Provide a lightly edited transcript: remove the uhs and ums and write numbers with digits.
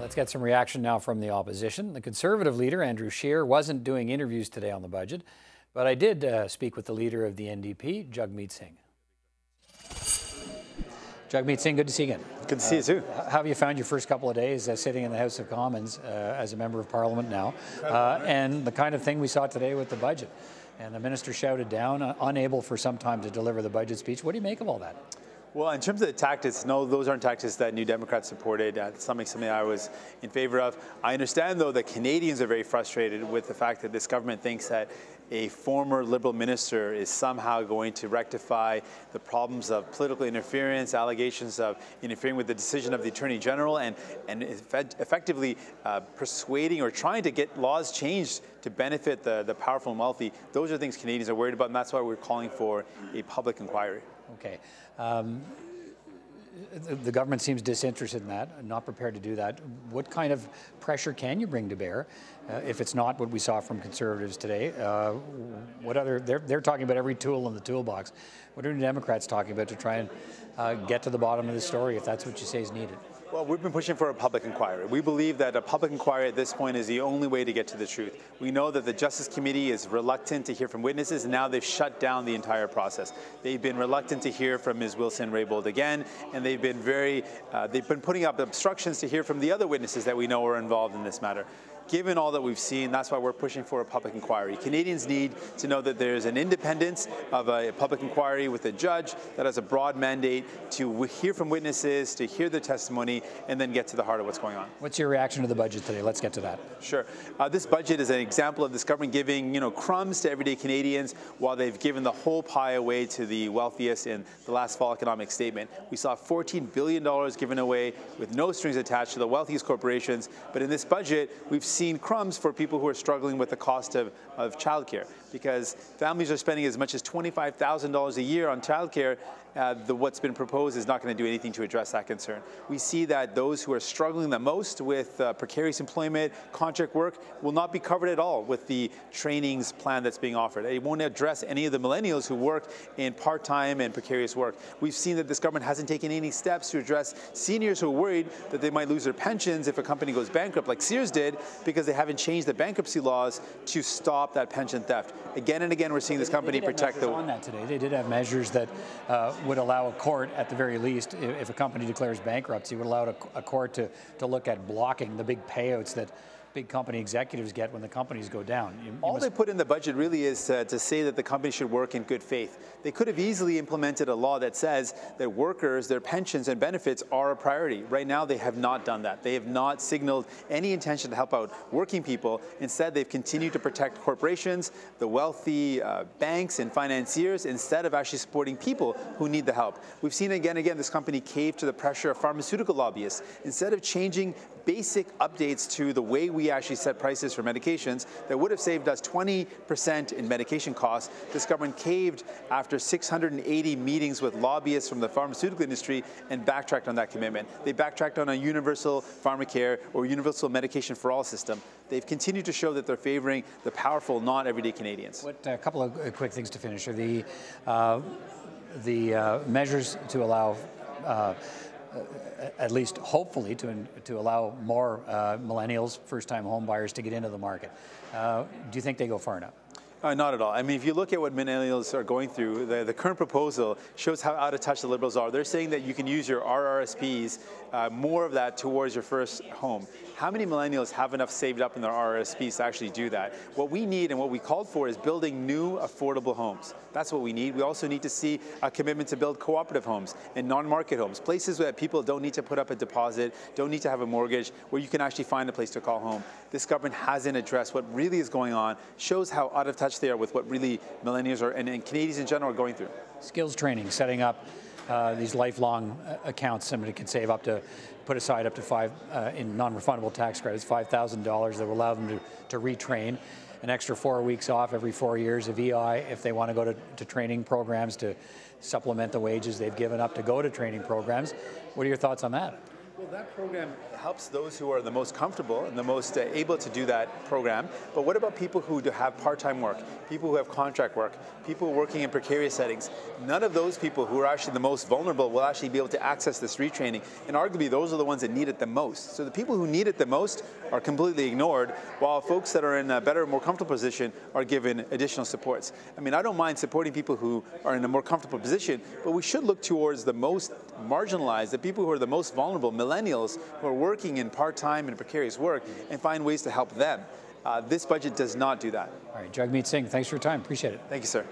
Let's get some reaction now from the opposition. The Conservative leader, Andrew Scheer, wasn't doing interviews today on the budget, but I did speak with the leader of the NDP, Jagmeet Singh. Jagmeet Singh, good to see you again. Good to see you too. How have you found your first couple of days sitting in the House of Commons as a member of Parliament now, and the kind of thing we saw today with the budget? And the minister shouted down, unable for some time to deliver the budget speech. What do you make of all that? Well, in terms of the tactics, no, those aren't tactics that New Democrats supported. It's something I was in favor of. I understand, though, that Canadians are very frustrated with the fact that this government thinks that a former Liberal minister is somehow going to rectify the problems of political interference, allegations of interfering with the decision of the Attorney General, and effectively persuading or trying to get laws changed to benefit the powerful and wealthy. Those are things Canadians are worried about, and that's why we're calling for a public inquiry. Okay. The government seems disinterested in that, not prepared to do that. What kind of pressure can you bring to bear if it's not what we saw from Conservatives today? They're talking about every tool in the toolbox. What are New Democrats talking about to try and get to the bottom of the story, if that's what you say is needed? Well, we've been pushing for a public inquiry. We believe that a public inquiry at this point is the only way to get to the truth. We know that the Justice Committee is reluctant to hear from witnesses, and now they've shut down the entire process. They've been reluctant to hear from Ms. Wilson-Raybould again, and they've been putting up obstructions to hear from the other witnesses that we know are involved in this matter. Given all that we've seen, that's why we're pushing for a public inquiry. Canadians need to know that there's an independence of a public inquiry with a judge that has a broad mandate to hear from witnesses, to hear the testimony, and then get to the heart of what's going on. What's your reaction to the budget today? Let's get to that. Sure. This budget is an example of this government giving, crumbs to everyday Canadians while they've given the whole pie away to the wealthiest in the last fall economic statement. We saw $14 billion given away with no strings attached to the wealthiest corporations, but in this budget, we've seen crumbs for people who are struggling with the cost of childcare, because families are spending as much as $25,000 a year on childcare. What's been proposed is not going to do anything to address that concern. We see that those who are struggling the most with precarious employment, contract work, will not be covered at all with the trainings plan that's being offered. It won't address any of the millennials who work in part-time and precarious work. We've seen that this government hasn't taken any steps to address seniors who are worried that they might lose their pensions if a company goes bankrupt, like Sears did, because they haven't changed the bankruptcy laws to stop that pension theft. Again and again, we're seeing this company protect the... On that today, they did have measures that would allow a court, at the very least, if a company declares bankruptcy, would allow a court to look at blocking the big payouts that big company executives get when the companies go down. All they put in the budget really is to say that the company should work in good faith. They could have easily implemented a law that says that workers, their pensions and benefits are a priority. Right now, they have not done that. They have not signaled any intention to help out working people. Instead, they've continued to protect corporations, the wealthy banks and financiers, instead of actually supporting people who need the help. We've seen again and again this company cave to the pressure of pharmaceutical lobbyists. Instead of changing basic updates to the way we actually set prices for medications that would have saved us 20% in medication costs, this government caved after 680 meetings with lobbyists from the pharmaceutical industry and backtracked on that commitment. They backtracked on a universal pharmacare or universal medication for all system. They've continued to show that they're favoring the powerful, not everyday Canadians. A couple of quick things to finish are the measures to allow at least hopefully to allow more millennials, first-time home buyers to get into the market. Do you think they go far enough? Not at all. I mean, if you look at what millennials are going through, the current proposal shows how out of touch the Liberals are. They're saying that you can use your RRSPs, more of that towards your first home. How many millennials have enough saved up in their RRSPs to actually do that? What we need and what we called for is building new affordable homes. That's what we need. We also need to see a commitment to build cooperative homes and non-market homes, places where people don't need to put up a deposit, don't need to have a mortgage, where you can actually find a place to call home. This government hasn't addressed what really is going on, shows how out of touch they are with what really millennials are and Canadians in general are going through. Skills training, setting up these lifelong accounts. Somebody can save put aside up to in non-refundable tax credits, $5,000 that will allow them to retrain. An extra 4 weeks off every 4 years of EI if they want to go to training programs to supplement the wages they've given up to go to training programs. What are your thoughts on that? Well, that program helps those who are the most comfortable and the most able to do that program. But what about people who have part-time work, people who have contract work, people working in precarious settings? None of those people who are actually the most vulnerable will actually be able to access this retraining. And arguably, those are the ones that need it the most. So the people who need it the most are completely ignored, while folks that are in a better, more comfortable position are given additional supports. I mean, I don't mind supporting people who are in a more comfortable position, but we should look towards the most marginalized, the people who are the most vulnerable, millennials who are working in part-time and precarious work, and find ways to help them. This budget does not do that. All right, Jagmeet Singh, thanks for your time. Appreciate it. Thank you, sir.